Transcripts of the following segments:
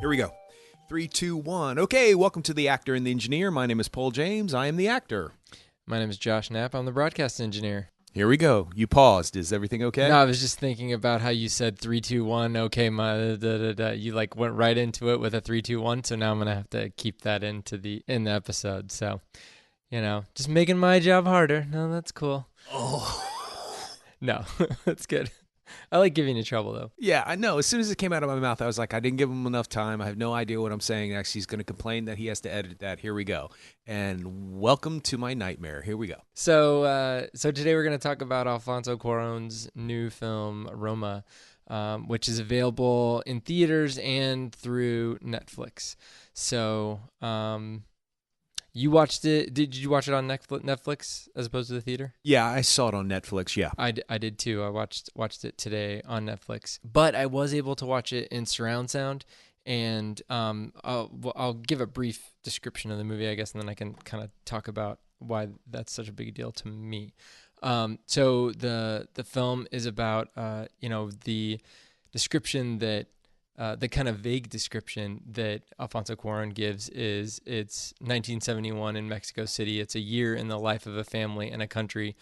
Here we go. 3, 2, 1. Okay, welcome to The Actor and the Engineer. My name is Paul James. I am the actor. My name is Josh Knapp. I'm the broadcast engineer. Here we go. You paused. Is everything okay? No, I was just thinking about how you said 3, 2, 1. Okay, you like went right into it with a 3, 2, 1. So now I'm gonna have to keep that in the episode. So, just making my job harder. No, that's cool. Oh. No, that's good. I like giving you trouble, though. Yeah, I know. As soon as it came out of my mouth, I was like, I didn't give him enough time. I have no idea what I'm saying. Actually, he's going to complain that he has to edit that. Here we go. And welcome to my nightmare. Here we go. So today we're going to talk about Alfonso Cuarón's new film, Roma, which is available in theaters and through Netflix. So, you watched it. Did you watch it on Netflix as opposed to the theater? Yeah, I saw it on Netflix, yeah. I did too. I watched it today on Netflix. But I was able to watch it in surround sound. And I'll give a brief description of the movie, I guess, and then I can kind of talk about why that's such a big deal to me. So the film is about, the description that the kind of vague description that Alfonso Cuarón gives is it's 1971 in Mexico City. It's a year in the life of a family and a country,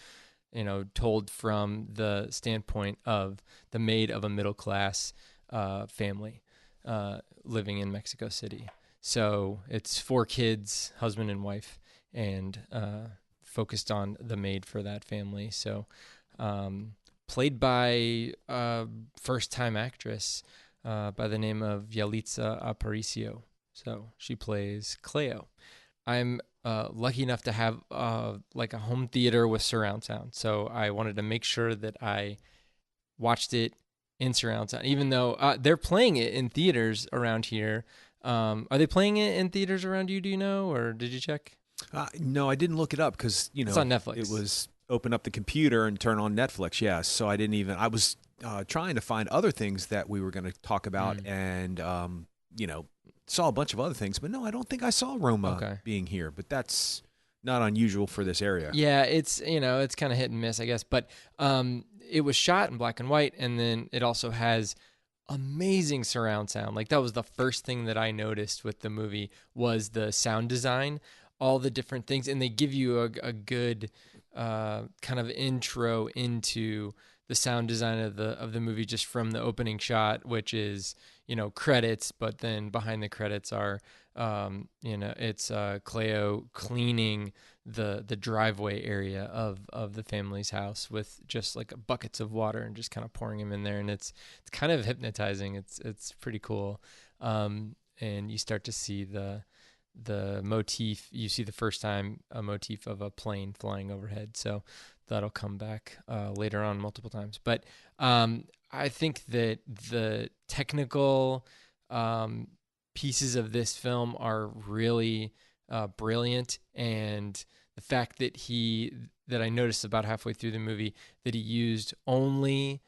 told from the standpoint of the maid of a middle-class family living in Mexico City. So it's 4 kids, husband and wife, and focused on the maid for that family. So played by a first-time actress by the name of Yalitza Aparicio. So she plays Cleo. I'm lucky enough to have a home theater with surround sound. So I wanted to make sure that I watched it in surround sound, even though they're playing it in theaters around here. Are they playing it in theaters around you? Do you know, or did you check? No, I didn't look it up because, it's on Netflix. It was open up the computer and turn on Netflix, yeah. So I didn't even, I was trying to find other things that we were going to talk about and, saw a bunch of other things. But no, I don't think I saw Roma being here. But that's not unusual for this area. Yeah, it's kind of hit and miss, I guess. But it was shot in black and white, and then it also has amazing surround sound. Like, that was the first thing that I noticed with the movie was the sound design, all the different things. And they give you a good kind of intro into the sound design of the movie just from the opening shot, which is, credits, but then behind the credits are, it's Cleo cleaning the driveway area of the family's house with just like buckets of water and just kind of pouring them in there. And it's kind of hypnotizing. It's pretty cool. And you start to see the motif. You see the first time a motif of a plane flying overhead. So that'll come back later on multiple times. But I think that the technical pieces of this film are really brilliant, and the fact that I noticed about halfway through the movie that he used only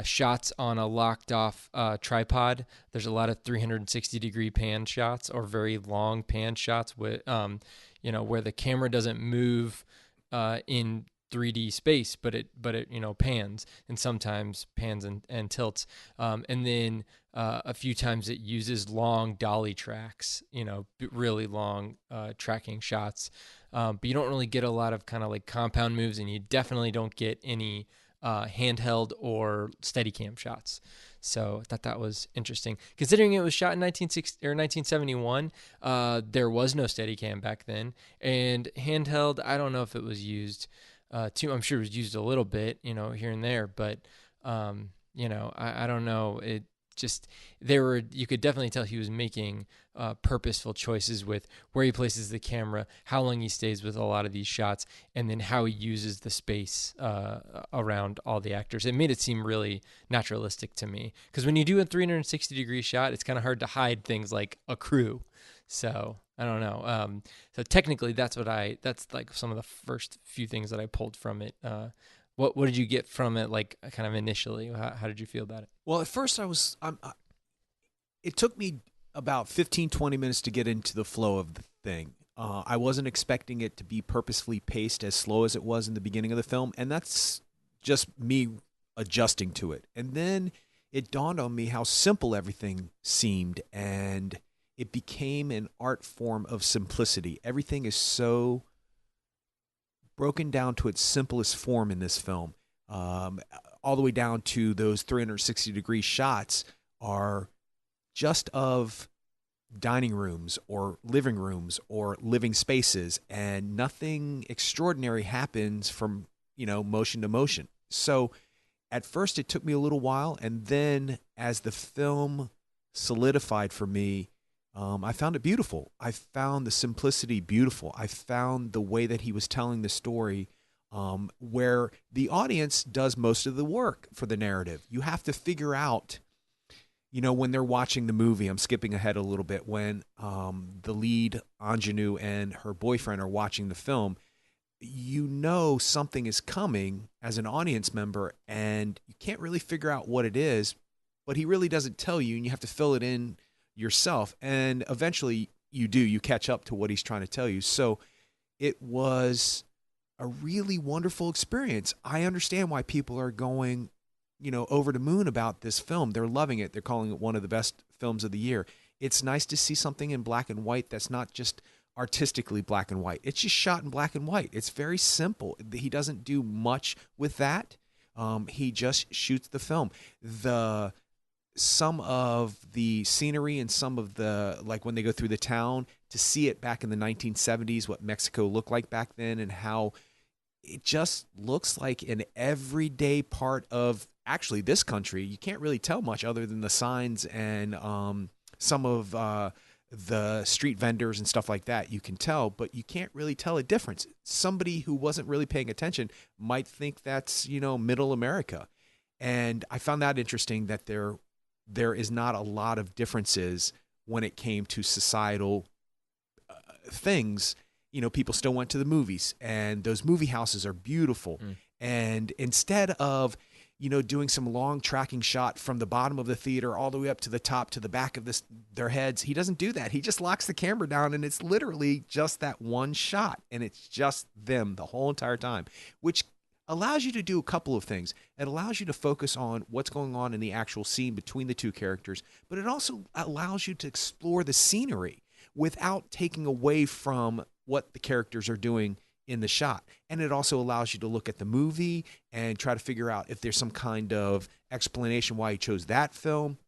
shots on a locked off tripod. There's a lot of 360-degree pan shots or very long pan shots with where the camera doesn't move in 3D space, but it pans, and sometimes pans and tilts, and then a few times it uses long dolly tracks, really long tracking shots, but you don't really get a lot of kind of like compound moves, and you definitely don't get any handheld or Steadicam shots. So I thought that was interesting. Considering it was shot in 1971, there was no Steadicam back then. And handheld, I don't know if it was used I'm sure it was used a little bit, here and there. But, I don't know. It just, you could definitely tell he was making purposeful choices with where he places the camera, how long he stays with a lot of these shots, and then how he uses the space around all the actors. It made it seem really naturalistic to me, because when you do a 360-degree shot, it's kind of hard to hide things like a crew. So I don't know. So technically, that's like some of the first few things that I pulled from it. What did you get from it, like kind of initially? How did you feel about it? Well, at first it took me about 15, 20 minutes to get into the flow of the thing. I wasn't expecting it to be purposefully paced as slow as it was in the beginning of the film, and that's just me adjusting to it. And then it dawned on me how simple everything seemed, and it became an art form of simplicity. Everything is so broken down to its simplest form in this film. Um, all the way down to those 360-degree shots are just of dining rooms or living rooms or living spaces, and nothing extraordinary happens from, motion to motion. So at first it took me a little while, and then as the film solidified for me, I found it beautiful. I found the simplicity beautiful. I found the way that he was telling the story, where the audience does most of the work for the narrative. You have to figure out, when they're watching the movie, I'm skipping ahead a little bit, when the lead, Ingenue, and her boyfriend are watching the film, something is coming as an audience member, and you can't really figure out what it is, but he really doesn't tell you, and you have to fill it in yourself. And eventually you catch up to what he's trying to tell you. So it was a really wonderful experience. I understand why people are going, over the moon about this film. They're loving it. They're calling it one of the best films of the year. It's nice to see something in black and white that's not just artistically black and white. It's just shot in black and white. It's very simple. He doesn't do much with that. He just shoots the film. Some of the scenery and some of the, like when they go through the town, to see it back in the 1970s, what Mexico looked like back then, and how it just looks like an everyday part of actually this country. You can't really tell much other than the signs and some of the street vendors and stuff like that. You can tell, but you can't really tell a difference. Somebody who wasn't really paying attention might think that's, middle America. And I found that interesting, that there is not a lot of differences when it came to societal things. People still went to the movies, and those movie houses are beautiful. And instead of, doing some long tracking shot from the bottom of the theater all the way up to the top, to the back of their heads, he doesn't do that. He just locks the camera down, and it's literally just that one shot, and it's just them the whole entire time, which allows you to do a couple of things. It allows you to focus on what's going on in the actual scene between the two characters, but it also allows you to explore the scenery without taking away from what the characters are doing in the shot. And it also allows you to look at the movie and try to figure out if there's some kind of explanation why he chose that film.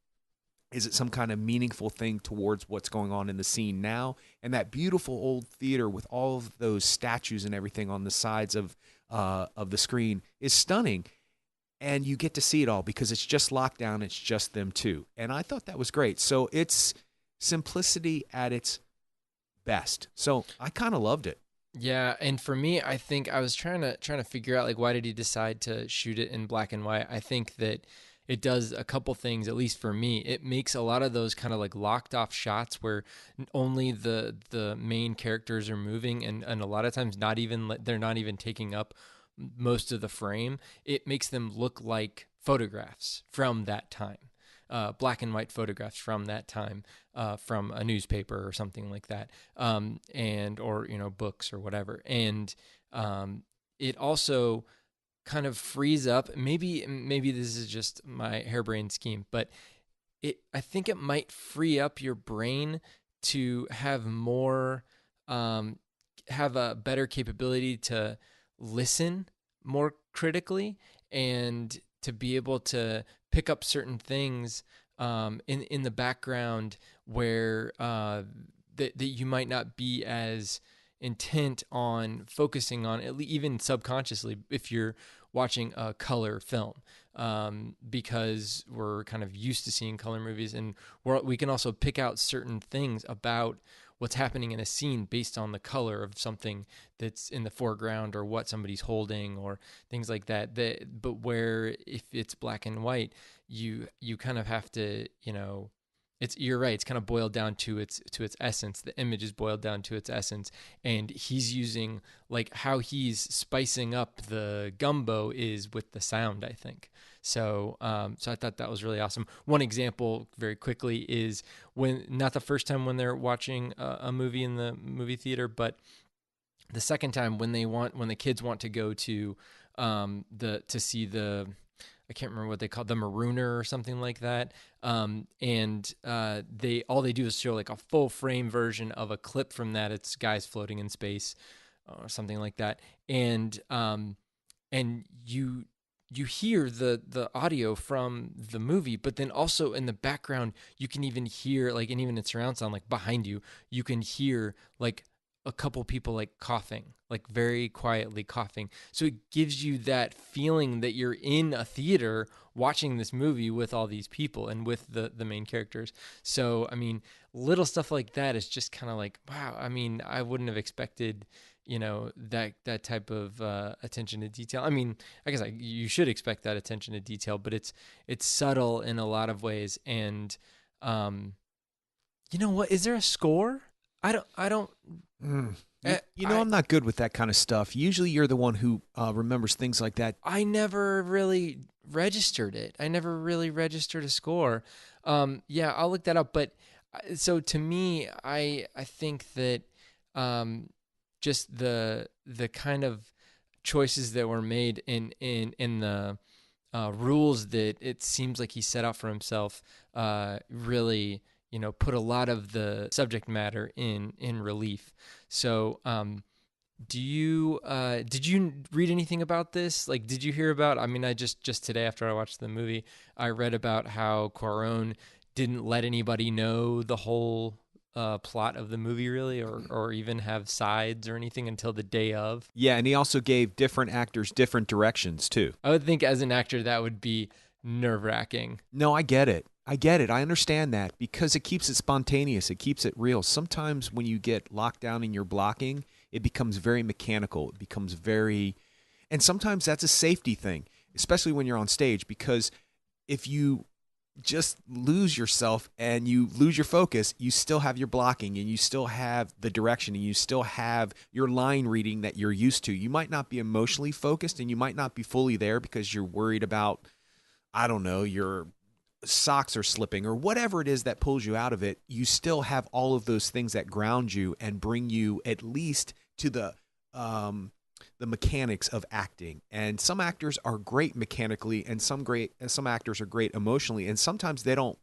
Is it some kind of meaningful thing towards what's going on in the scene now? And that beautiful old theater with all of those statues and everything on the sides of the screen is stunning. And you get to see it all because it's just locked down. It's just them two. And I thought that was great. So it's simplicity at its best. So I kind of loved it. Yeah, and for me, I think I was trying to figure out, like, why did he decide to shoot it in black and white? I think that it does a couple things, at least for me. It makes a lot of those kind of like locked off shots where only the main characters are moving, and a lot of times they're not even taking up most of the frame. It makes them look like photographs from that time. Black and white photographs from that time, from a newspaper or something like that, or books or whatever. And it also kind of frees up. Maybe this is just my harebrained scheme, but I think it might free up your brain to have more, have a better capability to listen more critically, and to be able to pick up certain things in the background where that you might not be as intent on focusing on, even subconsciously, if you're watching a color film, because we're kind of used to seeing color movies, and we can also pick out certain things about what's happening in a scene based on the color of something that's in the foreground, or what somebody's holding, or things like that. But where if it's black and white, you kind of have to, you're right. It's kind of boiled down to its essence. The image is boiled down to its essence, and he's using, like, how he's spicing up the gumbo is with the sound, I think. So I thought that was really awesome. One example, very quickly, is not the first time when they're watching a movie in the movie theater, but the second time when the kids want to go to to see the I can't remember what they call the Marooner or something like that. And they do is show like a full frame version of a clip from that. It's guys floating in space or something like that. And you hear the audio from the movie, but then also in the background you can even hear like, and even in surround sound, like behind you, you can hear like a couple people like coughing, like very quietly coughing. So it gives you that feeling that you're in a theater watching this movie with all these people and with the main characters. So I mean, little stuff like that is just kind of like, wow. I mean, I wouldn't have expected, that type of attention to detail. I mean, I guess you should expect that attention to detail, but it's subtle in a lot of ways. And you know what? Is there a score? I don't. I'm not good with that kind of stuff. Usually you're the one who remembers things like that. I never really registered it. I never really registered a score. Yeah, I'll look that up. But so to me, I think that just the kind of choices that were made in the rules that it seems like he set out for himself really, put a lot of the subject matter in relief. So did you read anything about this? Like, did you hear about, I mean, I just today after I watched the movie, I read about how Cuarón didn't let anybody know the whole plot of the movie really, or even have sides or anything until the day of. Yeah, and he also gave different actors different directions too. I would think as an actor that would be nerve-wracking. No, I get it. I understand that because it keeps it spontaneous. It keeps it real. Sometimes when you get locked down in your blocking, it becomes very mechanical. It becomes and sometimes that's a safety thing, especially when you're on stage, because if you just lose yourself and you lose your focus, you still have your blocking and you still have the direction and you still have your line reading that you're used to. You might not be emotionally focused and you might not be fully there because you're worried about, I don't know, your socks are slipping or whatever it is that pulls you out of it. You still have all of those things that ground you and bring you at least to the mechanics of acting. And some actors are great mechanically and some actors are great emotionally, and sometimes they don't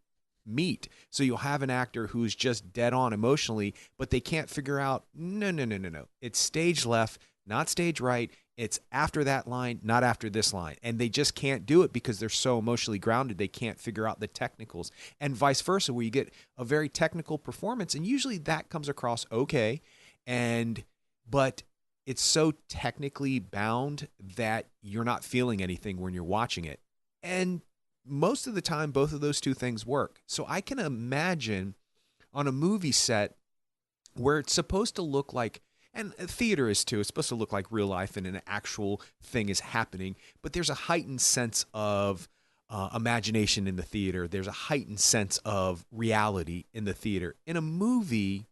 meet. So you'll have an actor who's just dead on emotionally, but they can't figure out, no. It's stage left, not stage right. It's after that line, not after this line. And they just can't do it because they're so emotionally grounded. They can't figure out the technicals, and vice versa, where you get a very technical performance. And usually that comes across okay. But it's so technically bound that you're not feeling anything when you're watching it. And most of the time, both of those two things work. So I can imagine on a movie set where it's supposed to look like, and theater is too, it's supposed to look like real life and an actual thing is happening, but there's a heightened sense of imagination in the theater. There's a heightened sense of reality in the theater. In a movie,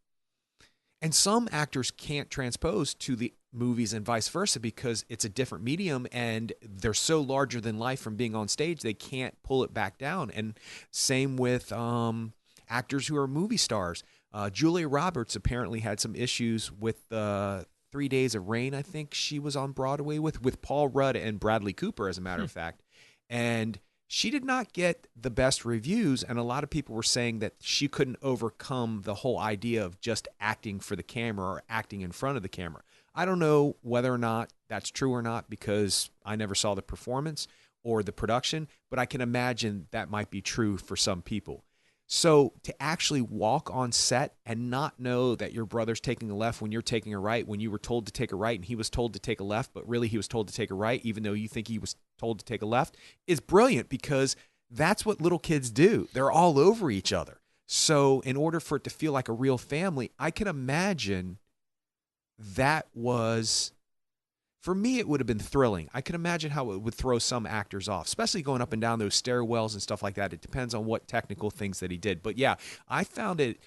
and some actors can't transpose to the movies and vice versa because it's a different medium and they're so larger than life from being on stage, they can't pull it back down. And same with actors who are movie stars. Julia Roberts apparently had some issues with 3 Days of Rain, I think she was on Broadway with Paul Rudd and Bradley Cooper, as a matter of fact. And she did not get the best reviews, and a lot of people were saying that she couldn't overcome the whole idea of just acting for the camera or acting in front of the camera. I don't know whether or not that's true or not because I never saw the performance or the production, but I can imagine that might be true for some people. So to actually walk on set and not know that your brother's taking a left when you're taking a right, when you were told to take a right and he was told to take a left, but really he was told to take a right, even though you think he was told to take a left, is brilliant because that's what little kids do. They're all over each other. So in order for it to feel like a real family, I can imagine that was, for me, it would have been thrilling. I can imagine how it would throw some actors off, especially going up and down those stairwells and stuff like that. It depends on what technical things that he did. But yeah, I found it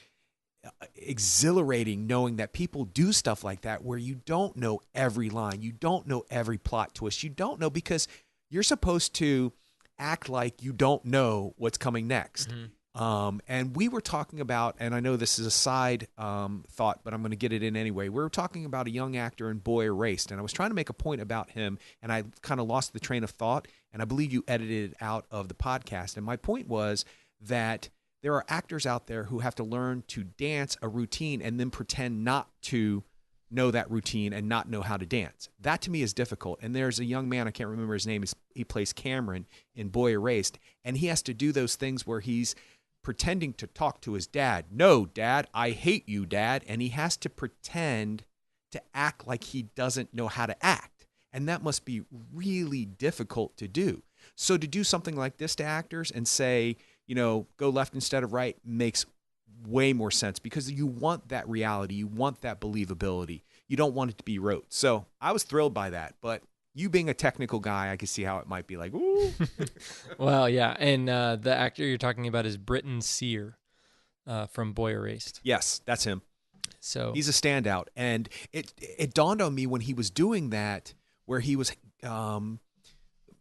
exhilarating knowing that people do stuff like that where you don't know every line. You don't know every plot twist. You don't know because you're supposed to act like you don't know what's coming next. Mm-hmm. And we were talking about, and I know this is a side thought, but I'm going to get it in anyway. We were talking about a young actor in Boy Erased, and I was trying to make a point about him, and I kind of lost the train of thought, and I believe you edited it out of the podcast. And my point was that there are actors out there who have to learn to dance a routine and then pretend not to know that routine and not know how to dance. That to me is difficult. And there's a young man, I can't remember his name, he plays Cameron in Boy Erased, and he has to do those things where he's pretending to talk to his dad. No, Dad, I hate you, Dad. And he has to pretend to act like he doesn't know how to act. And that must be really difficult to do. So to do something like this to actors and say, go left instead of right makes way more sense, because you want that reality. You want that believability. You don't want it to be rote. So I was thrilled by that. But you being a technical guy, I can see how it might be like, ooh. Well, yeah. And the actor you're talking about is Britton Sear from Boy Erased. Yes, that's him. So he's a standout. And it dawned on me when he was doing that, where he was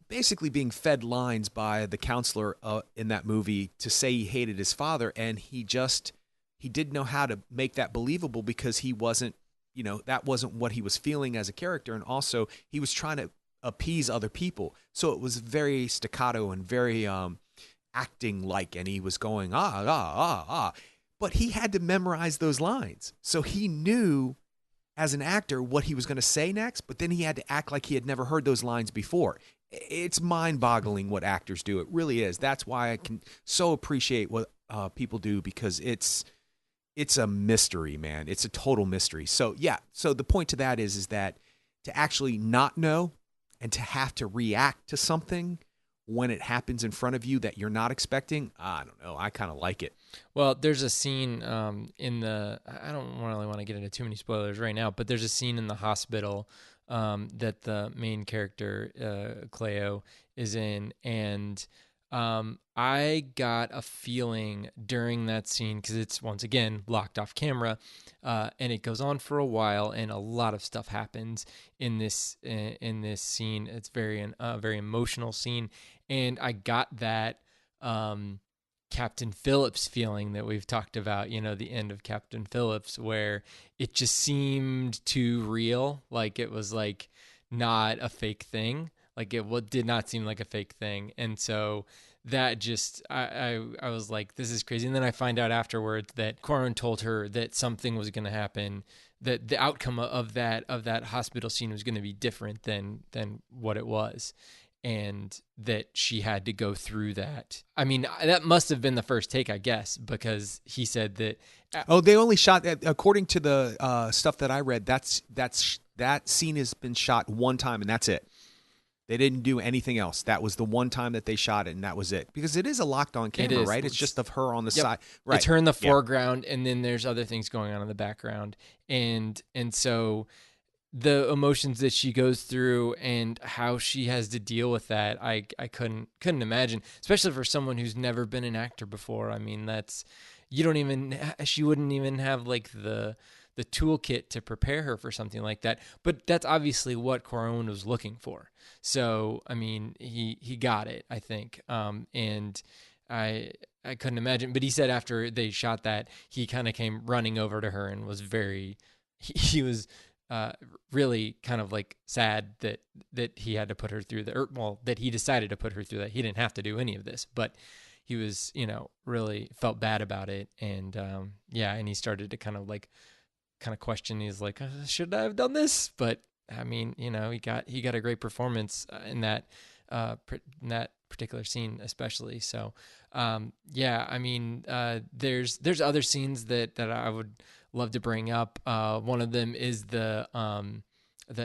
basically being fed lines by the counselor in that movie to say he hated his father. And he didn't know how to make that believable, because he wasn't, that wasn't what he was feeling as a character. And also he was trying to appease other people. So it was very staccato and very acting like, and he was going, but he had to memorize those lines. So he knew as an actor what he was going to say next, but then he had to act like he had never heard those lines before. It's mind-boggling what actors do. It really is. That's why I can so appreciate what people do, because it's a mystery, man. It's a total mystery. So yeah. So the point to that is that to actually not know and to have to react to something when it happens in front of you that you're not expecting, I don't know. I kind of like it. Well, there's a scene I don't really want to get into too many spoilers right now, but there's a scene in the hospital that the main character, Cleo, is in. And I got a feeling during that scene, because it's, once again, locked off camera, and it goes on for a while, and a lot of stuff happens in this scene. It's very emotional scene, and I got that Captain Phillips feeling that we've talked about, the end of Captain Phillips, where it just seemed too real, like it was like not a fake thing. Like it did not seem like a fake thing. And so that just, I was like, this is crazy. And then I find out afterwards that Quaron told her that something was going to happen, that the outcome of that hospital scene was going to be different than what it was. And that she had to go through that. I mean, that must have been the first take, I guess, because he said that. Oh, they only shot, according to the stuff that I read, that scene has been shot one time, and that's it. They didn't do anything else. That was the one time that they shot it, and that was it. Because it is a locked-on camera, right? It's just of her on the side. Right. It's her in the foreground, and then there's other things going on in the background. And so the emotions that she goes through and how she has to deal with that, I couldn't imagine, especially for someone who's never been an actor before. I mean, she wouldn't even have like the toolkit to prepare her for something like that. But that's obviously what Quaron was looking for. So, I mean, he got it, I think. And I couldn't imagine. But he said after they shot that, he kind of came running over to her and was he was really kind of like sad that he had to put her through that he decided to put her through that. He didn't have to do any of this, but he was, really felt bad about it. And, and he started to kind of question. He's like, should I have done this? But I mean, he got a great performance in that particular scene, especially. So, I mean, there's other scenes that I would love to bring up. One of them is the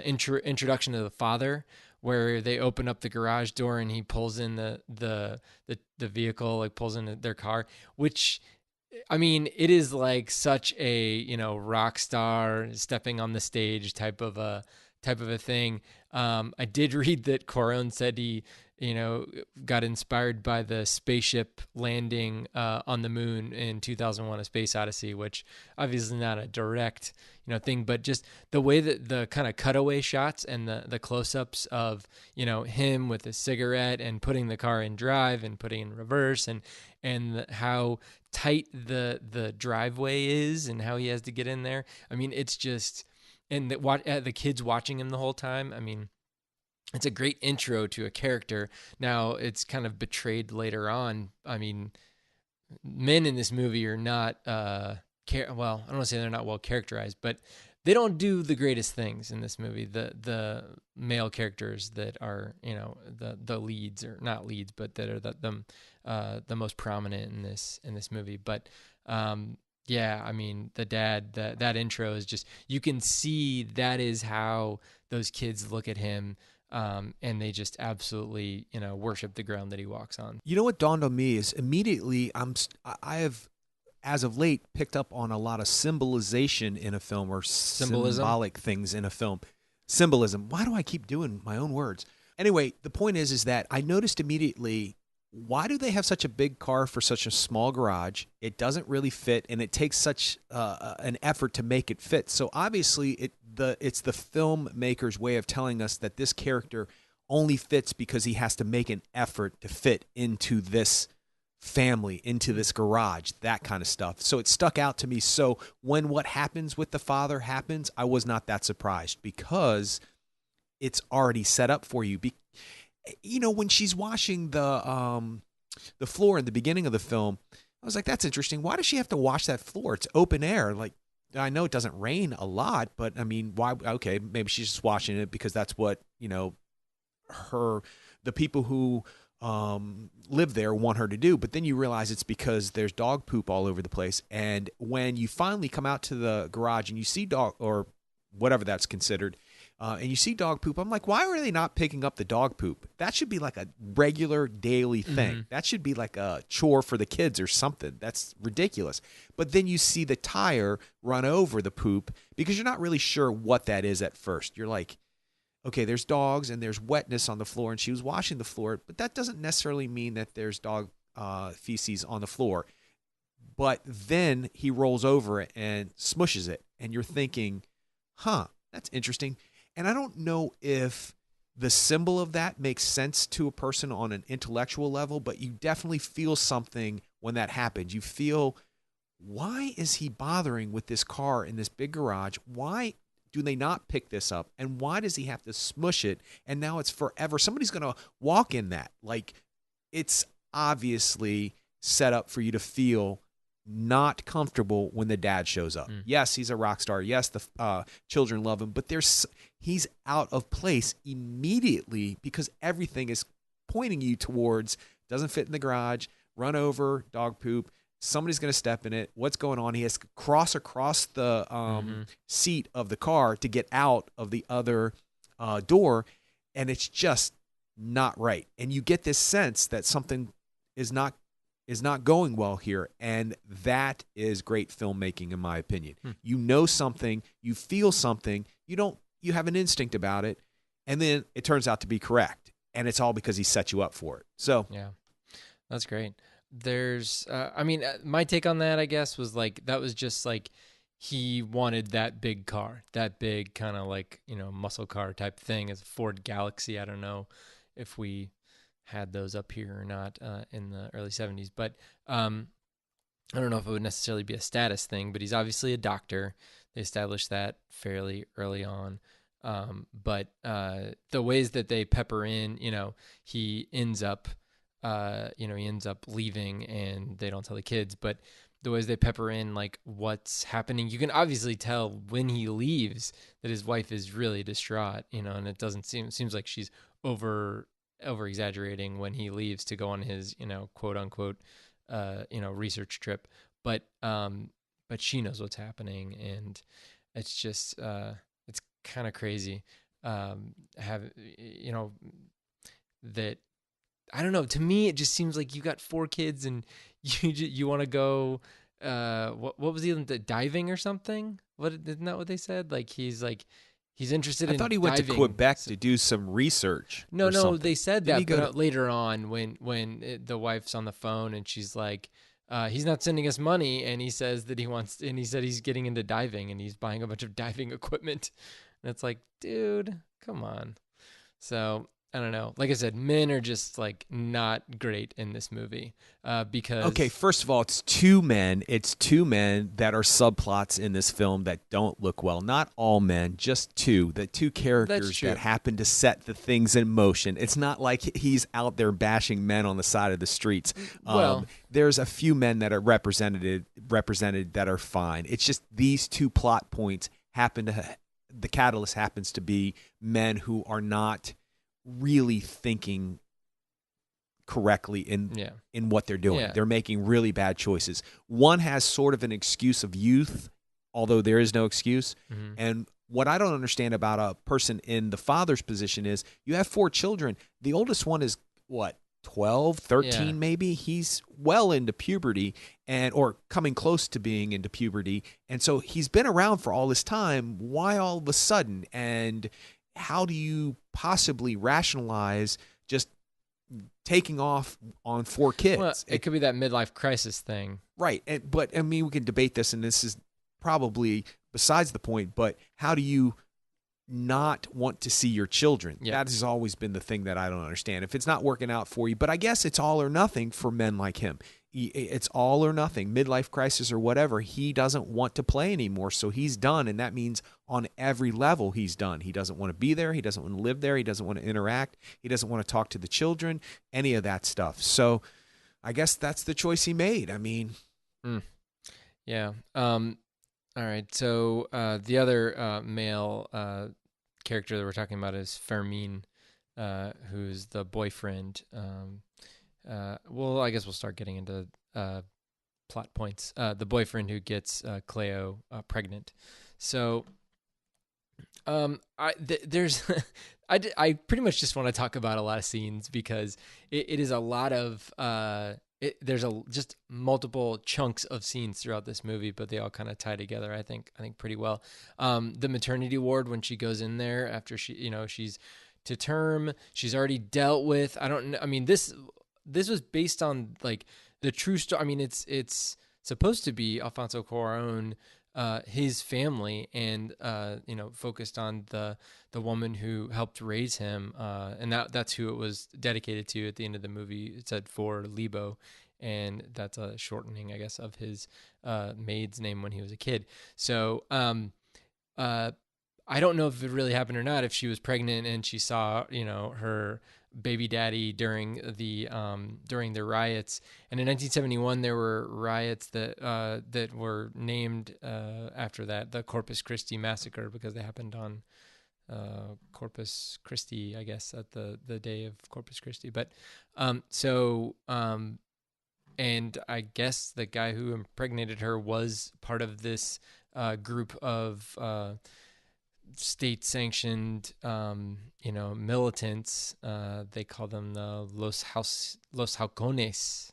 introduction of the father, where they open up the garage door and he pulls in the vehicle, like pulls in their car, which, I mean, it is like such a, rock star stepping on the stage type of a thing. I did read that Quaron said got inspired by the spaceship landing on the moon in 2001: A Space Odyssey, which obviously not a direct, thing, but just the way that the kind of cutaway shots and the close-ups of, him with a cigarette and putting the car in drive and putting in reverse, and how tight the driveway is and how he has to get in there. I mean, it's just, and the kids watching him the whole time. I mean, it's a great intro to a character. Now it's kind of betrayed later on. I mean, men in this movie are not, well, I don't want to say they're not well characterized, but they don't do the greatest things in this movie. The male characters that are, the leads, or not leads, but that are the most prominent in this movie. But, yeah, I mean, the dad, that intro is just, you can see that is how those kids look at him. And they just absolutely, worship the ground that he walks on. You know what dawned on me is immediately I have, as of late, picked up on a lot of symbolization in a film, or symbolic things in a film. Symbolism. Why do I keep doing my own words? Anyway, the point is that I noticed immediately, why do they have such a big car for such a small garage? It doesn't really fit, and it takes such an effort to make it fit. So obviously, it's the filmmaker's way of telling us that this character only fits because he has to make an effort to fit into this family, into this garage, that kind of stuff. So it stuck out to me. So when what happens with the father happens, I was not that surprised, because it's already set up for you. When she's washing the floor in the beginning of the film, I was like, that's interesting. Why does she have to wash that floor? It's open air. Like, I know it doesn't rain a lot, but I mean, why? Okay, maybe she's just washing it because that's what, the people who live there want her to do. But then you realize it's because there's dog poop all over the place. And when you finally come out to the garage and you see dog, or whatever that's considered, and you see dog poop, I'm like, why are they not picking up the dog poop? That should be like a regular daily thing. Mm-hmm. That should be like a chore for the kids or something. That's ridiculous. But then you see the tire run over the poop, because you're not really sure what that is at first. You're like, okay, there's dogs and there's wetness on the floor, and she was washing the floor, but that doesn't necessarily mean that there's dog feces on the floor. But then he rolls over it and smushes it, and you're thinking, that's interesting. And I don't know if the symbol of that makes sense to a person on an intellectual level, but you definitely feel something when that happens. You feel, why is he bothering with this car in this big garage? Why do they not pick this up? And why does he have to smush it? And now it's forever. Somebody's going to walk in that. Like, it's obviously set up for you to feel not comfortable when the dad shows up. Yes, he's a rock star. Yes, the children love him, but he's out of place immediately, because everything is pointing you towards, doesn't fit in the garage, run over, dog poop, somebody's going to step in it. What's going on? He has to cross across the seat of the car to get out of the other door, and it's just not right. And you get this sense that something is not going well here, and that is great filmmaking, in my opinion. You know something, you feel something, you have an instinct about it, and then it turns out to be correct, and it's all because he set you up for it. So yeah, that's great. There's, my take on that, I guess, was like, that was just like, he wanted that big car, that big kind of like, muscle car type thing, as a Ford Galaxy. I don't know if we had those up here or not in the early 70s, but I don't know if it would necessarily be a status thing, but he's obviously a doctor. They established that fairly early on. But the ways that they pepper in, he ends up leaving, and they don't tell the kids, but the ways they pepper in, like, what's happening, you can obviously tell when he leaves that his wife is really distraught, and it seems like she's over exaggerating when he leaves to go on his, quote unquote, research trip. But she knows what's happening, and it's just, it's kind of crazy. That, I don't know. To me, it just seems like you got 4 kids and you want to go, what was the diving or something? Isn't that what they said? Like, he's he's interested I in thought he went to diving. Quebec to do some research. No, or no, something. they said Didn't he that, go but to? later on, the wife's on the phone and she's like, he's not sending us money, and he says that he said he's getting into diving and he's buying a bunch of diving equipment, and it's like, dude, come on. So I don't know. Like I said, men are just like not great in this movie Okay, because first of all, it's two men. It's two men that are subplots in this film that don't look well. Not all men, just two. The two that's characters true. that happen to set the things in motion. It's not like he's out there bashing men on the side of the streets. Well, There's a few men that are represented that are fine. It's just these two plot points the catalyst happens to be men who are not really thinking correctly in what they're doing. Yeah. They're making really bad choices. One has sort of an excuse of youth, although there is no excuse. Mm-hmm. And what I don't understand about a person in the father's position is you have 4 children. The oldest one is what? 12, 13 Yeah. maybe. He's well into puberty or coming close to being into puberty. And so he's been around for all this time. Why all of a sudden? And how do you possibly rationalize just taking off on 4 kids? Well, it could be that midlife crisis thing. Right. But I mean, we can debate this, and this is probably besides the point, but how do you not want to see your children? Yeah. That has always been the thing that I don't understand. If it's not working out for you, but I guess it's all or nothing for men like him. It's all or nothing, midlife crisis or whatever. He doesn't want to play anymore, so he's done, and that means on every level he's done. He doesn't want to be there. He doesn't want to live there. He doesn't want to interact. He doesn't want to talk to the children, any of that stuff. So I guess that's the choice he made. I mean, Yeah. All right. So the other male character that we're talking about is Fermin, who's the boyfriend. Well, I guess we'll start getting into plot points. The boyfriend who gets Cleo pregnant. So, there's, I pretty much just want to talk about a lot of scenes because it is a lot of there's just multiple chunks of scenes throughout this movie, but they all kind of tie together. I think pretty well. The maternity ward, when she goes in there after she's to term, she's already dealt with. I mean, this was based on like the true story. I mean, it's supposed to be Alfonso Cuarón, his family, and focused on the woman who helped raise him, and that's who it was dedicated to at the end of the movie. It said for Lebo, and that's a shortening, I guess, of his maid's name when he was a kid. So I don't know if it really happened or not, if she was pregnant and she saw her baby daddy during the riots. And in 1971 there were riots that were named after that, the Corpus Christi massacre, because they happened on Corpus Christi, I guess, at the day of Corpus Christi. But and I guess the guy who impregnated her was part of this group of state-sanctioned, militants. They call them the Los Halcones,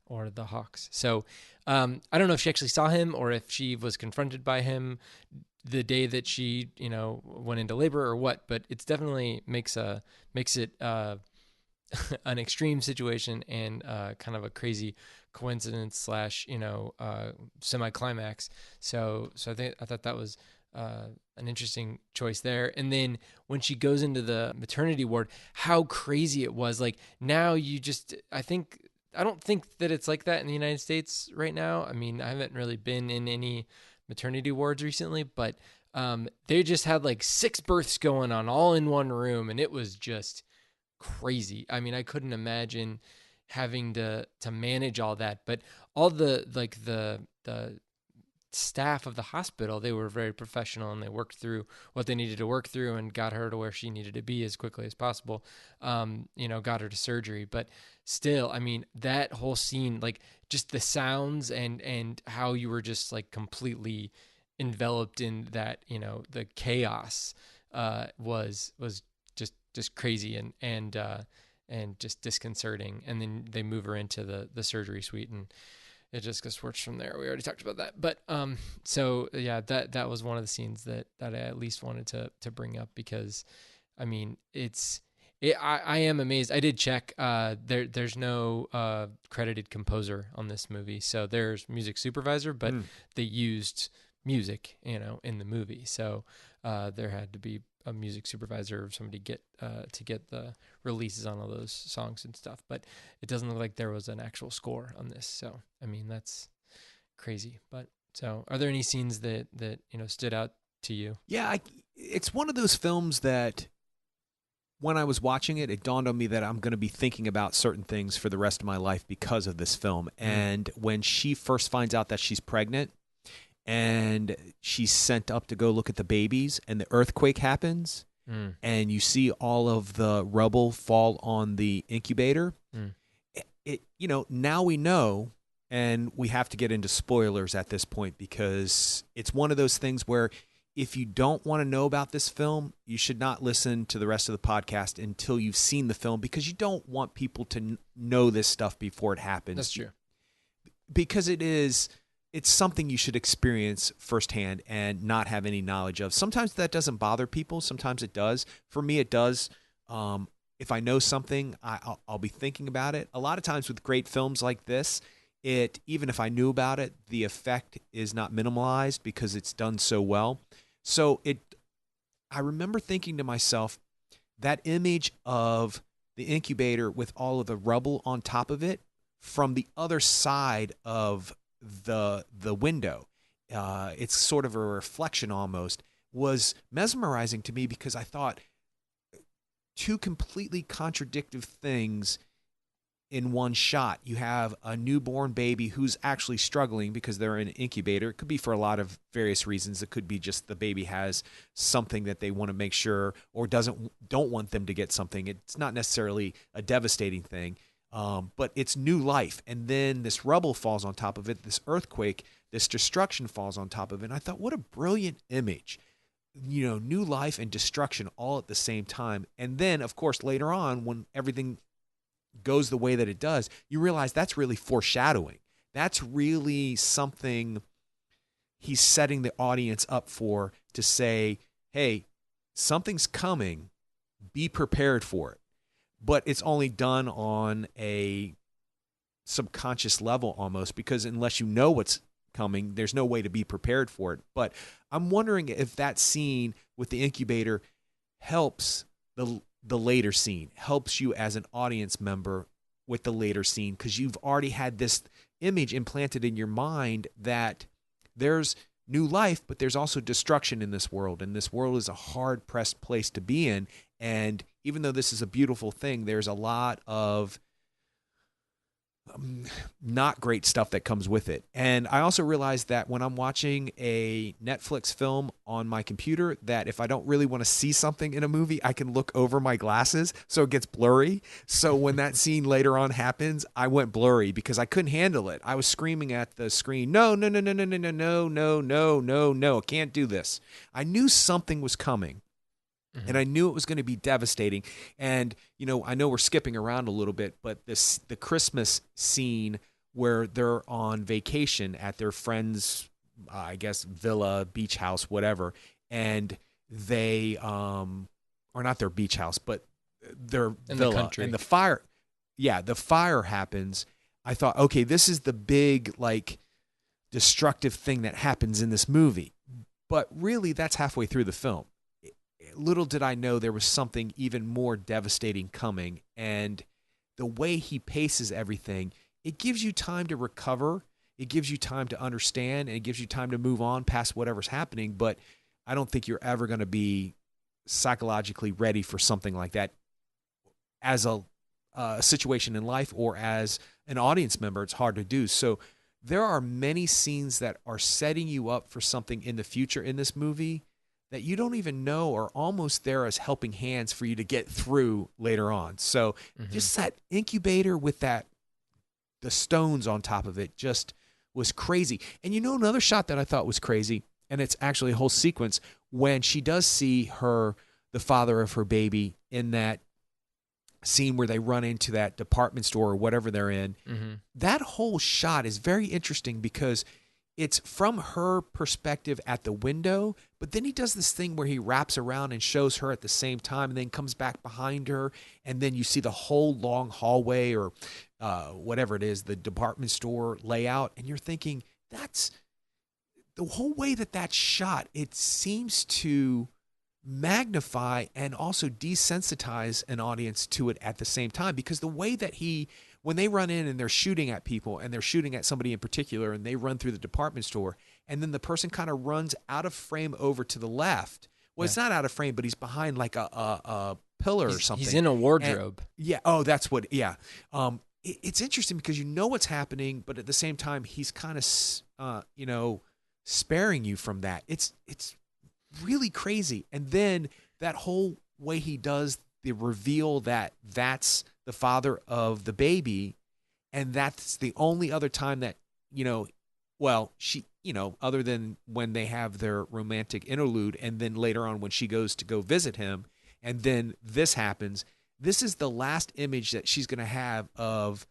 or the Hawks. So I don't know if she actually saw him or if she was confronted by him the day that she, went into labor or what. But it's definitely makes it an extreme situation and kind of a crazy coincidence / semi-climax. So I thought that was an interesting choice there. And then when she goes into the maternity ward, how crazy it was. Like now I don't think that it's like that in the United States right now. I mean, I haven't really been in any maternity wards recently, but they just had like 6 births going on all in one room, and it was just crazy. I mean, I couldn't imagine having to manage all that, but all the staff of the hospital, they were very professional, and they worked through what they needed to work through and got her to where she needed to be as quickly as possible. Got her to surgery. But still, I mean, that whole scene, like just the sounds and how you were just like completely enveloped in that, the chaos was just crazy and just disconcerting. And then they move her into the surgery suite, and it just gets worse from there. We already talked about that. But so yeah, that was one of the scenes that I at least wanted to bring up, because I mean, I am amazed. I did check. There's no credited composer on this movie. So there's music supervisor, but they used music, in the movie. So there had to be a music supervisor or somebody to get the releases on all those songs and stuff. But it doesn't look like there was an actual score on this. So I mean, that's crazy. But so, are there any scenes that stood out to you? Yeah, it's one of those films that, when I was watching it, it dawned on me that I'm going to be thinking about certain things for the rest of my life because of this film. And when she first finds out that she's pregnant and she's sent up to go look at the babies, and the earthquake happens, and you see all of the rubble fall on the incubator, now we know, and we have to get into spoilers at this point, because it's one of those things where if you don't want to know about this film, you should not listen to the rest of the podcast until you've seen the film, because you don't want people to know this stuff before it happens. That's true. Because it's something you should experience firsthand and not have any knowledge of. Sometimes that doesn't bother people. Sometimes it does. For me, it does. If I know something, I'll be thinking about it. A lot of times with great films like this, even if I knew about it, the effect is not minimalized because it's done so well. So I remember thinking to myself, that image of the incubator with all of the rubble on top of it from the other side of the window, it's sort of a reflection almost, was mesmerizing to me, because I thought, two completely contradictory things in one shot. You have a newborn baby who's actually struggling because they're in an incubator. It could be for a lot of various reasons. It could be just the baby has something that they want to make sure, or don't want them to get something. It's not necessarily a devastating thing, but it's new life. And then this rubble falls on top of it, this earthquake, this destruction falls on top of it. And I thought, what a brilliant image. New life and destruction all at the same time. And then, of course, later on, when everything goes the way that it does, you realize that's really foreshadowing. That's really something he's setting the audience up for, to say, hey, something's coming, be prepared for it. But it's only done on a subconscious level almost, because unless you know what's coming, there's no way to be prepared for it. But I'm wondering if that scene with the incubator helps the later scene, helps you as an audience member with the later scene, because you've already had this image implanted in your mind that there's new life, but there's also destruction in this world, and this world is a hard-pressed place to be in. And even though this is a beautiful thing, there's a lot of not great stuff that comes with it. And I also realized that when I'm watching a Netflix film on my computer, that if I don't really want to see something in a movie, I can look over my glasses so it gets blurry. So when that scene later on happens, I went blurry because I couldn't handle it. I was screaming at the screen, no, no, no, no, no, no, no, no, no, no, no, no, I can't do this. I knew something was coming. And I knew it was going to be devastating. And, I know we're skipping around a little bit, but the Christmas scene where they're on vacation at their friend's, I guess, villa, beach house, whatever. And they, or not their beach house, but their villa. The country. And the fire happens. I thought, okay, this is the big, destructive thing that happens in this movie. But really, that's halfway through the film. Little did I know there was something even more devastating coming. And the way he paces everything, it gives you time to recover. It gives you time to understand, and it gives you time to move on past whatever's happening. But I don't think you're ever going to be psychologically ready for something like that as a situation in life, or as an audience member. It's hard to do. So there are many scenes that are setting you up for something in the future in this movie that you don't even know are almost there as helping hands for you to get through later on. So just that incubator with the stones on top of it just was crazy. And another shot that I thought was crazy, and it's actually a whole sequence, when she does see the father of her baby in that scene where they run into that department store or whatever they're in. Mm-hmm. That whole shot is very interesting because it's from her perspective at the window, but then he does this thing where he wraps around and shows her at the same time and then comes back behind her, and then you see the whole long hallway or whatever it is, the department store layout, and you're thinking, that's the whole way that that's shot. It seems to magnify and also desensitize an audience to it at the same time, because the way that when they run in and they're shooting at people and they're shooting at somebody in particular and they run through the department store and then the person kind of runs out of frame over to the left. Well, it's not out of frame, but he's behind like a pillar or something. He's in a wardrobe. Yeah. Oh, that's what. Yeah. It's interesting because you know what's happening, but at the same time, he's kind of, sparing you from that. It's really crazy. And then that whole way he does the reveal that that's the father of the baby, and that's the only other time that, she, other than when they have their romantic interlude, and then later on when she goes to go visit him, and then this happens. This is the last image that she's going to have of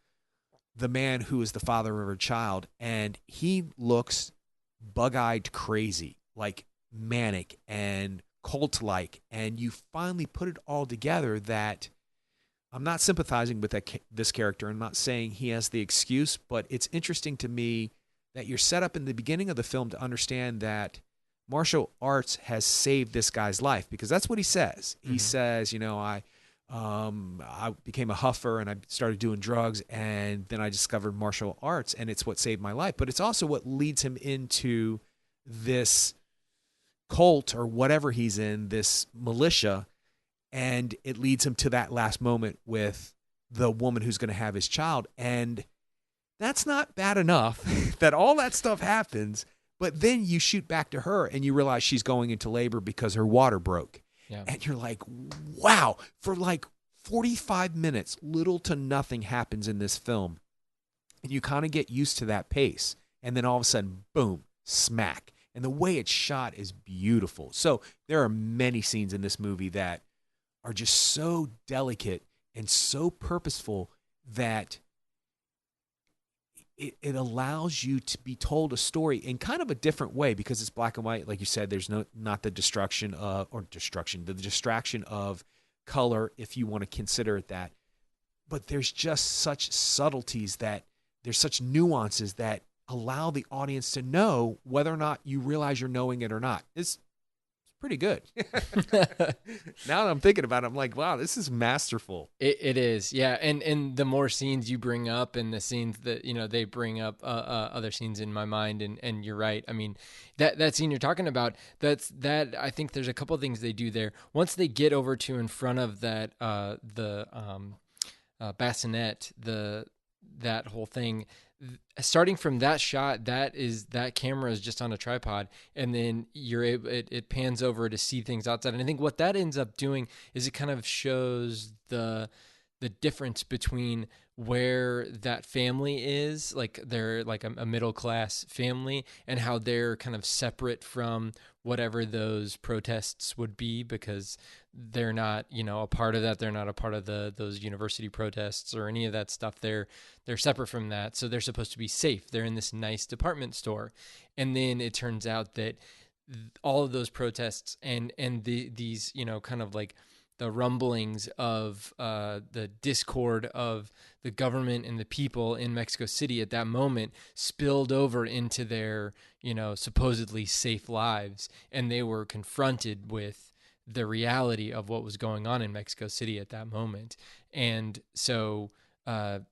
the man who is the father of her child, and he looks bug-eyed crazy, like manic and cult-like, and you finally put it all together that I'm not sympathizing with this character. I'm not saying he has the excuse, but it's interesting to me that you're set up in the beginning of the film to understand that martial arts has saved this guy's life, because that's what he says. Mm-hmm. He says, I became a huffer and I started doing drugs, and then I discovered martial arts, and it's what saved my life. But it's also what leads him into this cult or whatever he's in, this militia, and it leads him to that last moment with the woman who's going to have his child. And that's not bad enough that all that stuff happens, but then you shoot back to her and you realize she's going into labor because her water broke. Yeah. And you're like, wow, for like 45 minutes, little to nothing happens in this film. And you kind of get used to that pace. And then all of a sudden, boom, smack. And the way it's shot is beautiful. So there are many scenes in this movie that are just so delicate and so purposeful that it allows you to be told a story in kind of a different way, because it's black and white. Like you said, there's not the distraction of color, if you want to consider it that. But there's just such subtleties, that there's such nuances that allow the audience to know whether or not you realize you're knowing it or not. It's pretty good. Now that I'm thinking about it, I'm like, wow, this is masterful. It is, yeah. And the more scenes you bring up, and the scenes that they bring up other scenes in my mind, and you're right. I mean, that scene you're talking about, that I think there's a couple of things they do there. Once they get over to in front of that bassinet, that whole thing. Starting from that shot, that camera is just on a tripod, and then it pans over to see things outside. And I think what that ends up doing is it kind of shows the difference between where that family is, like they're like a middle class family, and how they're kind of separate from whatever those protests would be, because they're not, a part of that. They're not a part of those university protests or any of that stuff. They're separate from that. So they're supposed to be safe. They're in this nice department store. And then it turns out that all of those protests and these, kind of like the rumblings of the discord of the government and the people in Mexico City at that moment spilled over into their, supposedly safe lives. And they were confronted with the reality of what was going on in Mexico City at that moment. And so, that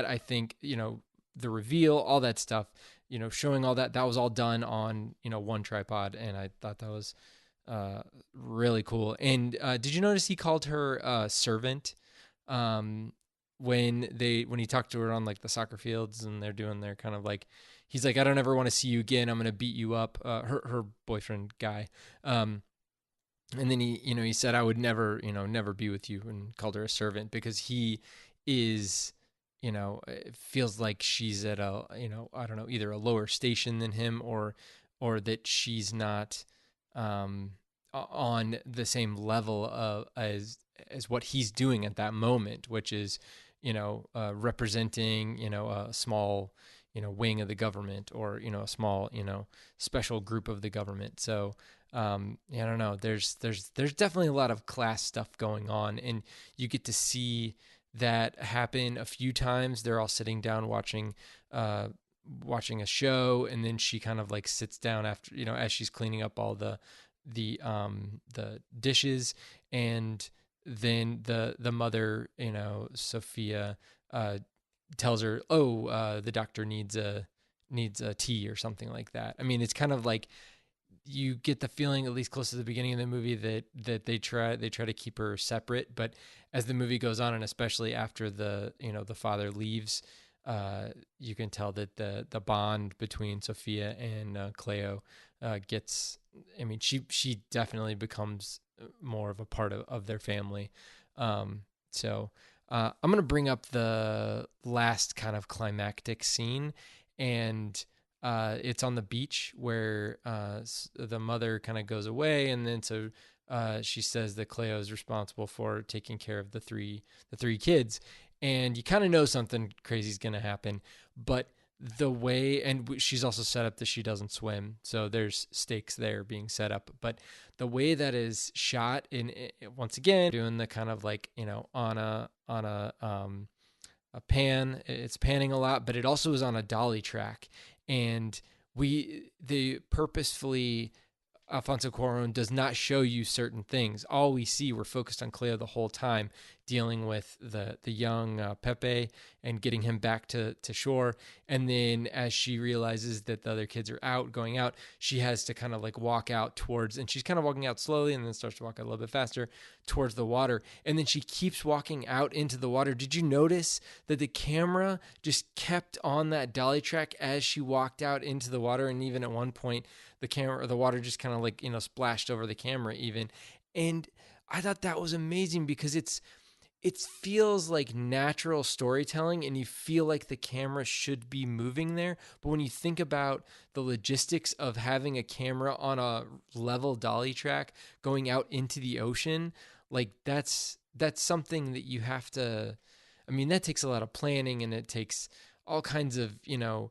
I think, the reveal, all that stuff, showing all that was all done on, one tripod. And I thought that was really cool. And did you notice he called her servant when he talked to her on like the soccer fields, and they're doing their kind of like, he's like, I don't ever want to see you again. I'm going to beat you up. Her boyfriend guy. And then he said, I would never be with you, and called her a servant, because he is, it feels like she's at a, I don't know, either a lower station than him, or that she's not on the same level as as what he's doing at that moment, which is, representing, a small, wing of the government, or, a small, special group of the government. So, I don't know. There's definitely a lot of class stuff going on, and you get to see that happen a few times. They're all sitting down watching a show, and then she kind of like sits down after, as she's cleaning up all the dishes, and then the mother, Sophia, tells her, "Oh, the doctor needs a tea," or something like that. I mean, it's kind of like, you get the feeling, at least close to the beginning of the movie, that they try to keep her separate. But as the movie goes on, and especially after the father leaves, you can tell that the bond between Sophia and Cleo gets. I mean, she definitely becomes more of a part of their family. So I'm gonna bring up the last kind of climactic scene, and it's on the beach where the mother kind of goes away, and then so she says that Cleo is responsible for taking care of the three kids, and you kind of know something crazy is going to happen. But the way, and she's also set up that she doesn't swim, so there's stakes there being set up. But the way that is shot, in once again doing the kind of like, on a pan, it's panning a lot, but it also is on a dolly track, and they purposefully, Alfonso Cuarón does not show you certain things. All we see, we're focused on Cleo the whole time, dealing with the young Pepe and getting him back to shore. And then as she realizes that the other kids are going out, she has to kind of like walk out towards, and she's kind of walking out slowly, and then starts to walk out a little bit faster towards the water. And then she keeps walking out into the water. Did you notice that the camera just kept on that dolly track as she walked out into the water? And even at one point, the water just kind of like, splashed over the camera even. And I thought that was amazing, because it feels like natural storytelling, and you feel like the camera should be moving there. But when you think about the logistics of having a camera on a level dolly track going out into the ocean, like that's something that you have to, I mean, that takes a lot of planning, and it takes all kinds of, you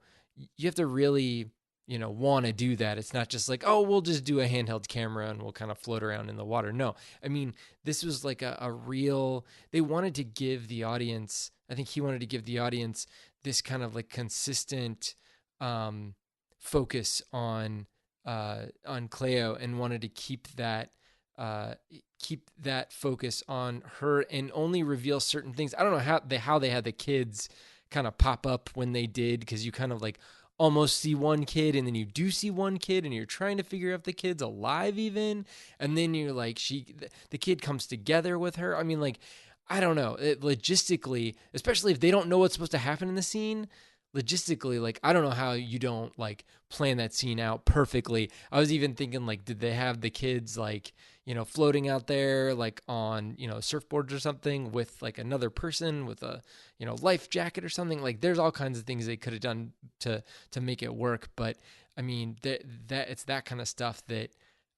have to really, want to do that. It's not just like, oh, we'll just do a handheld camera and we'll kind of float around in the water. No, I mean, this was like a real, they wanted to give the audience, I think he wanted to give the audience this kind of like consistent focus on Cleo, and wanted to keep that focus on her, and only reveal certain things. I don't know how they had the kids kind of pop up when they did, because you kind of like almost see one kid, and then you do see one kid, and you're trying to figure out if the kid's alive even, and then you're like, the kid comes together with her. I mean, like, I don't know, logistically, especially if they don't know what's supposed to happen in the scene, logistically, like, I don't know how you don't like plan that scene out perfectly. I was even thinking, like, did they have the kids like, floating out there like on, surfboards or something, with like another person with a, life jacket or something? Like, there's all kinds of things they could have done to make it work. But I mean, that it's that kind of stuff that,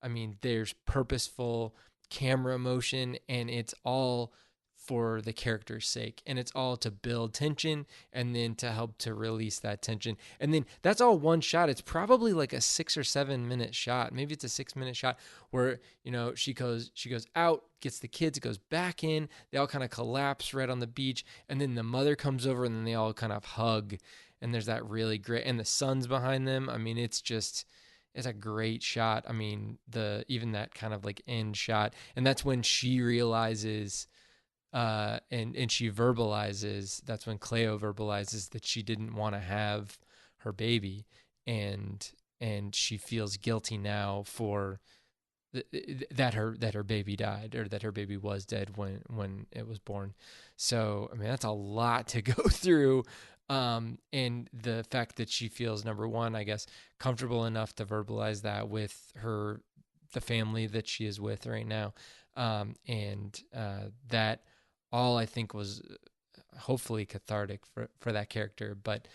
I mean, there's purposeful camera motion, and it's all for the character's sake, and it's all to build tension, and then to help to release that tension. And then that's all one shot. It's probably like a 6 or 7 minute shot. Maybe it's a 6-minute shot where, she goes out, gets the kids, goes back in, they all kind of collapse right on the beach, and then the mother comes over, and then they all kind of hug, and there's that really great, and the sun's behind them. I mean, it's a great shot. I mean, even that kind of like end shot, and that's when she realizes, and she verbalizes, that's when Cleo verbalizes that she didn't want to have her baby, and she feels guilty now for that her baby died, or that her baby was dead when it was born. So I mean, that's a lot to go through, and the fact that she feels, number one, I guess, comfortable enough to verbalize that with the family that she is with right now, and that all, I think, was hopefully cathartic for that character. But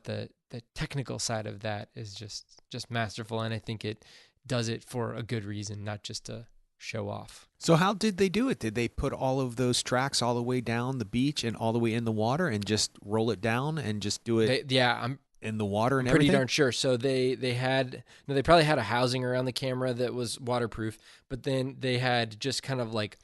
the technical side of that is just masterful, and I think it does it for a good reason, not just to show off. So how did they do it? Did they put all of those tracks all the way down the beach and all the way in the water and just roll it down and just do it I'm in the water and pretty everything? darn sure. So they probably had a housing around the camera that was waterproof, but then they had just kind of like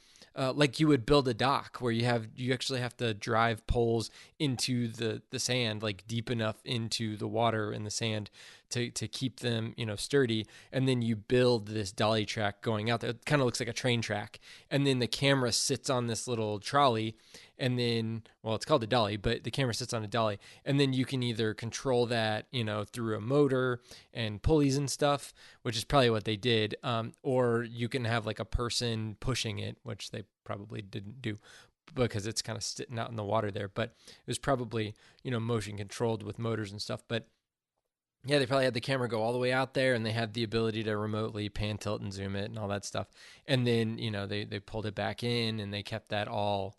you would build a dock where you actually have to drive poles into the sand, like deep enough into the water and the sand to keep them, sturdy. And then you build this dolly track going out there. It kind of looks like a train track. And then the camera sits on this little trolley, and then, well, it's called a dolly, but the camera sits on a dolly. And then you can either control that, through a motor and pulleys and stuff, which is probably what they did. Or you can have like a person pushing it, which they probably didn't do because it's kind of sitting out in the water there. But it was probably, motion controlled with motors and stuff. But yeah, they probably had the camera go all the way out there, and they had the ability to remotely pan, tilt, and zoom it and all that stuff. And then, they pulled it back in, and they kept that all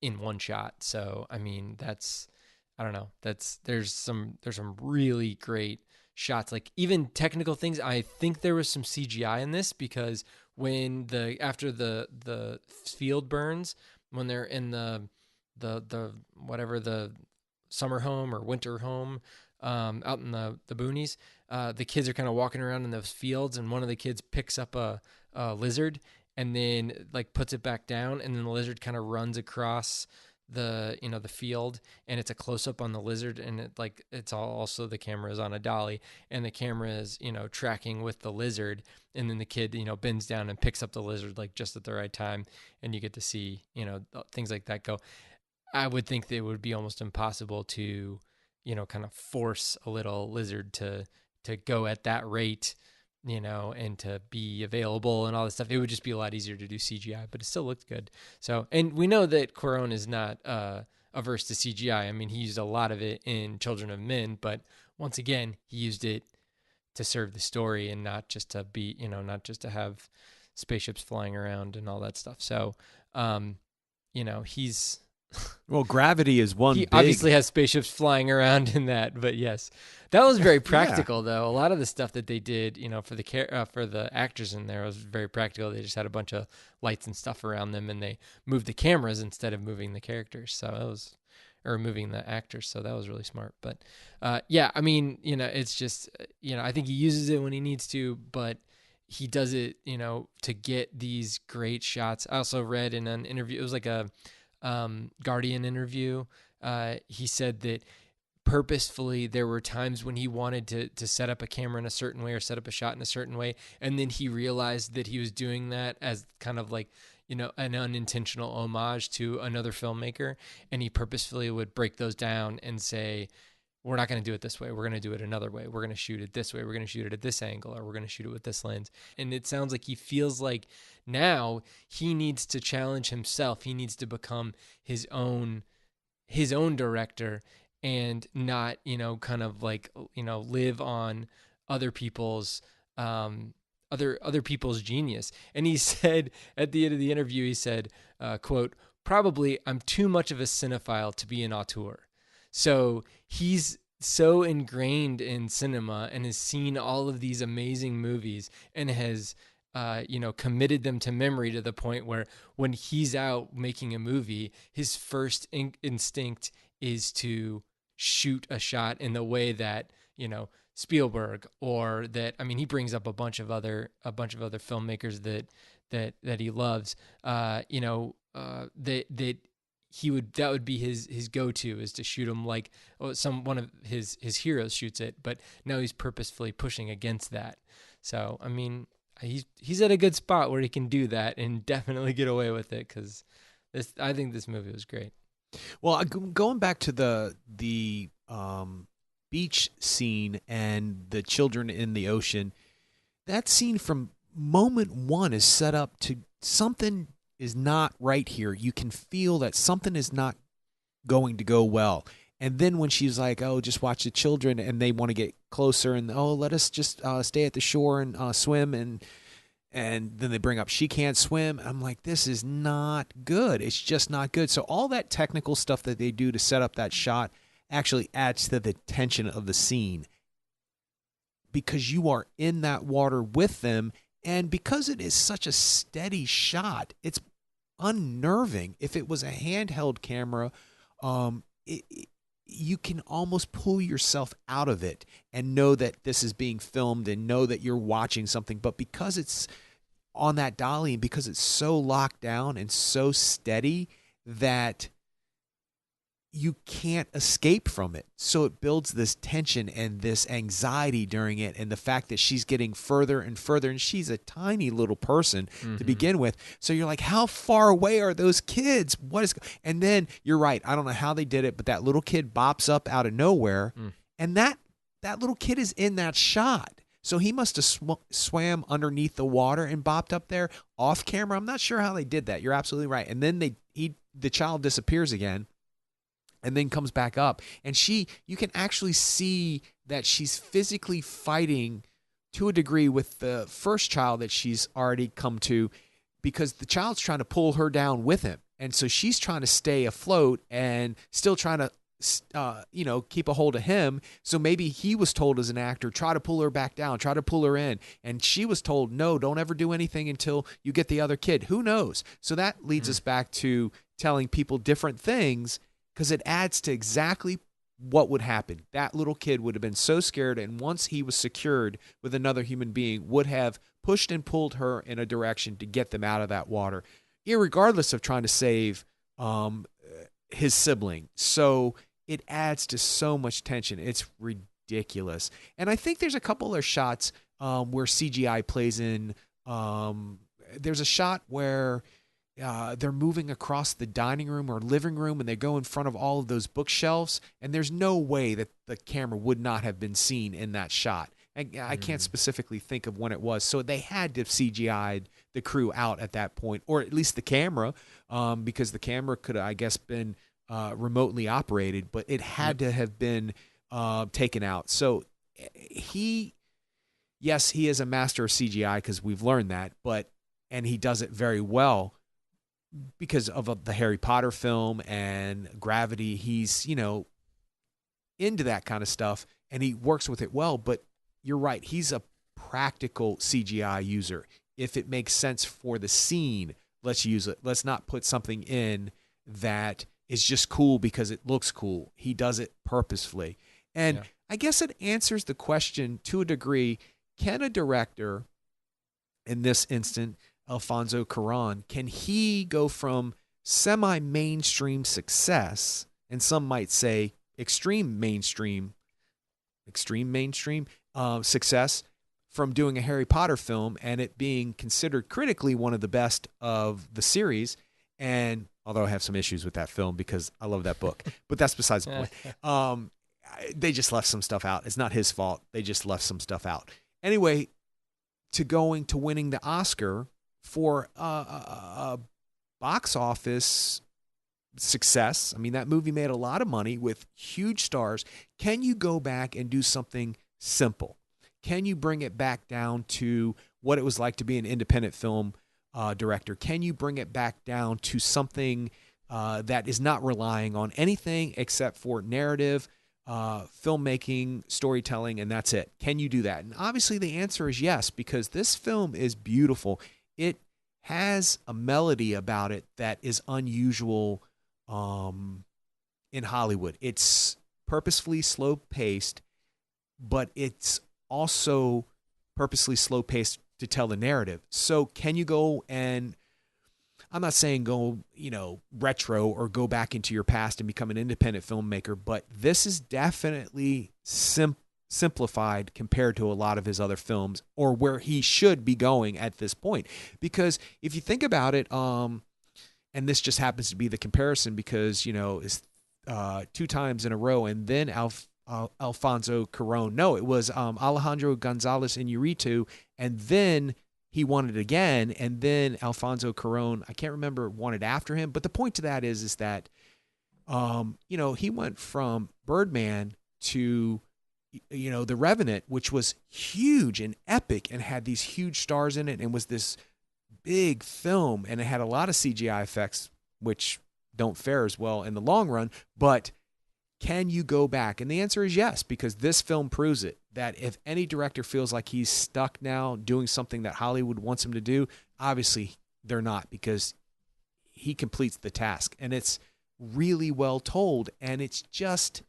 in one shot. So, I mean, I don't know, there's some really great shots, like even technical things. I think there was some CGI in this because when after the field burns, when they're in the whatever, the summer home or winter home, out in the boonies, the kids are kind of walking around in those fields, and one of the kids picks up a lizard and then like puts it back down, and then the lizard kind of runs across the field, and it's a close up on the lizard, and it's also the camera is on a dolly, and the camera is tracking with the lizard, and then the kid bends down and picks up the lizard like just at the right time, and you get to see things like that go. I would think that it would be almost impossible to kind of force a little lizard to go at that rate, and to be available and all this stuff. It would just be a lot easier to do CGI, but it still looked good. So, and we know that Cuarón is not averse to CGI. I mean, he used a lot of it in Children of Men, but once again, he used it to serve the story and not just to be, not just to have spaceships flying around and all that stuff. So, he's... Well, Gravity is one. He obviously has spaceships flying around in that, but yes, that was very practical. Yeah. Though a lot of the stuff that they did, for the actors in there was very practical. They just had a bunch of lights and stuff around them, and they moved the cameras instead of moving the characters. So it was, or moving the actors. So that was really smart. But yeah, I mean, it's just, I think he uses it when he needs to, but he does it, to get these great shots. I also read in an interview, it was like a Guardian interview, he said that purposefully there were times when he wanted to set up a camera in a certain way or set up a shot in a certain way, and then he realized that he was doing that as kind of like an unintentional homage to another filmmaker, and he purposefully would break those down and say, we're not going to do it this way. We're going to do it another way. We're going to shoot it this way. We're going to shoot it at this angle, or we're going to shoot it with this lens. And it sounds like he feels like now he needs to challenge himself. He needs to become his own director, and not, kind of like, live on other people's, other people's genius. And he said at the end of the interview, he said, quote, "Probably I'm too much of a cinephile to be an auteur." So he's so ingrained in cinema and has seen all of these amazing movies and has, committed them to memory to the point where when he's out making a movie, his first instinct is to shoot a shot in the way that, Spielberg, or that, I mean, he brings up a bunch of other filmmakers that he loves, that would be his go-to, is to shoot him like one of his heroes shoots it, but now he's purposefully pushing against that. So, I mean, he's at a good spot where he can do that and definitely get away with it, because I think this movie was great. Well, going back to the beach scene and the children in the ocean, that scene from moment one is set up to something is not right here. You can feel that something is not going to go well. And then when she's like, "Oh, just watch the children," and they want to get closer, and let us just stay at the shore and swim, and then they bring up she can't swim. I'm like, this is not good. It's just not good. So all that technical stuff that they do to set up that shot actually adds to the tension of the scene, because you are in that water with them, And because it is such a steady shot, it's unnerving. If it was a handheld camera, you can almost pull yourself out of it and know that this is being filmed and know that you're watching something. But because it's on that dolly and because it's so locked down and so steady that you can't escape from it. So it builds this tension and this anxiety during it, and the fact that she's getting further and further, and she's a tiny little person to begin with. So you're like, how far away are those kids? And then you're right. I don't know how they did it, but that little kid bops up out of nowhere, and that little kid is in that shot. So he must have swam underneath the water and bopped up there off camera. I'm not sure how they did that. You're absolutely right. And then the child disappears again. And then comes back up, and you can actually see that she's physically fighting to a degree with the first child that she's already come to, because the child's trying to pull her down with him. And so she's trying to stay afloat and still trying to, keep a hold of him. So maybe he was told as an actor, try to pull her back down, try to pull her in. And she was told, no, don't ever do anything until you get the other kid. Who knows? So that leads us back to telling people different things, because it adds to exactly what would happen. That little kid would have been so scared, and once he was secured with another human being, would have pushed and pulled her in a direction to get them out of that water, irregardless of trying to save his sibling. So it adds to so much tension. It's ridiculous. And I think there's a couple other shots where CGI plays in. There's a shot where they're moving across the dining room or living room, and they go in front of all of those bookshelves, and there's no way that the camera would not have been seen in that shot. I can't specifically think of when it was. So they had to have CGI'd the crew out at that point, or at least the camera, because the camera could have, I guess, been remotely operated, but it had to have been taken out. So he is a master of CGI, because we've learned that, and he does it very well. Because of the Harry Potter film and Gravity, he's, into that kind of stuff, and he works with it well. But you're right, he's a practical CGI user. If it makes sense for the scene, let's use it. Let's not put something in that is just cool because it looks cool. He does it purposefully. And I guess it answers the question to a degree, can a director, in this instant, Alfonso Cuarón, can he go from semi-mainstream success, and some might say extreme mainstream success, from doing a Harry Potter film and it being considered critically one of the best of the series? And although I have some issues with that film because I love that book, but that's besides the point. They just left some stuff out. It's not his fault. They just left some stuff out. Anyway, to winning the Oscar for a box office success. I mean, that movie made a lot of money with huge stars. Can you go back and do something simple? Can you bring it back down to what it was like to be an independent film director? Can you bring it back down to something that is not relying on anything except for narrative, filmmaking, storytelling, and that's it? Can you do that? And obviously the answer is yes, because this film is beautiful. It has a melody about it that is unusual in Hollywood. It's purposefully slow-paced, but it's also purposely slow-paced to tell the narrative. So can you go and, I'm not saying go, retro or go back into your past and become an independent filmmaker, but this is definitely simplified compared to a lot of his other films, or where he should be going at this point. Because if you think about it, and this just happens to be the comparison because, it's 2 times in a row, and then Alfonso Cuarón. No, it was Alejandro González Iñárritu, and then he won it again, and then Alfonso Cuarón, I can't remember, won it after him. But the point to that is that, he went from Birdman to The Revenant, which was huge and epic and had these huge stars in it and was this big film, and it had a lot of CGI effects, which don't fare as well in the long run. But can you go back? And the answer is yes, because this film proves it. that if any director feels like he's stuck now doing something that Hollywood wants him to do, obviously they're not, because he completes the task. And it's really well told, and it's just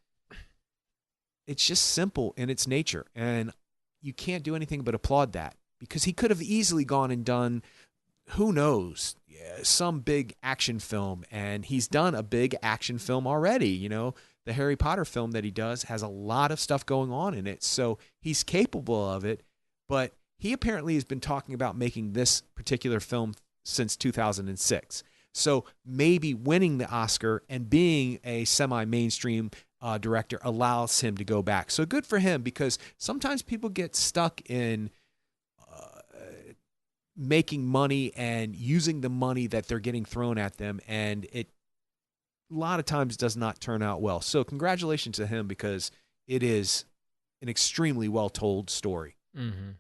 simple in its nature. And you can't do anything but applaud that, because he could have easily gone and done, who knows, some big action film. And he's done a big action film already. You know, the Harry Potter film that he does has a lot of stuff going on in it. So he's capable of it. But he apparently has been talking about making this particular film since 2006. So maybe winning the Oscar and being a semi-mainstream director allows him to go back. So good for him, because sometimes people get stuck in making money and using the money that they're getting thrown at them, and it a lot of times does not turn out well. So congratulations to him, because it is an extremely well-told story. Mm-hmm.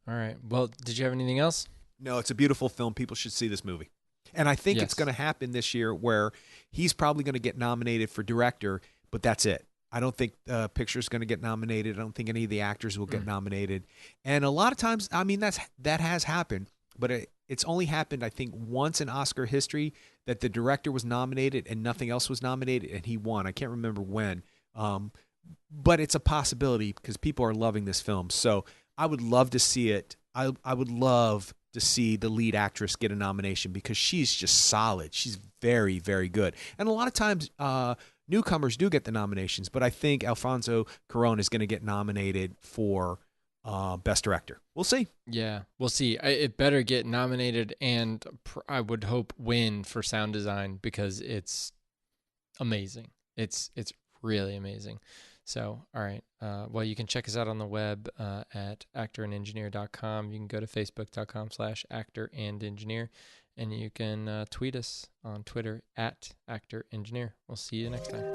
All right. Well, did you have anything else? No, it's a beautiful film. People should see this movie. And I think it's going to happen this year, where he's probably going to get nominated for director, but that's it. I don't think picture's going to get nominated. I don't think any of the actors will get nominated. And a lot of times, I mean, that has happened, but it's only happened, I think, once in Oscar history that the director was nominated and nothing else was nominated, and he won. I can't remember when. But it's a possibility, because people are loving this film. So I would love to see it. I would love to see the lead actress get a nomination, because she's just solid. She's very, very good. And a lot of times newcomers do get the nominations, but I think Alfonso Cuarón is going to get nominated for Best Director. We'll see. Yeah, we'll see. It better get nominated, and I would hope win for sound design, because it's amazing. It's really amazing. So, all right. Well, you can check us out on the web at actorandengineer.com. You can go to facebook.com/actorandengineer, and you can tweet us on Twitter at actorengineer. We'll see you next time.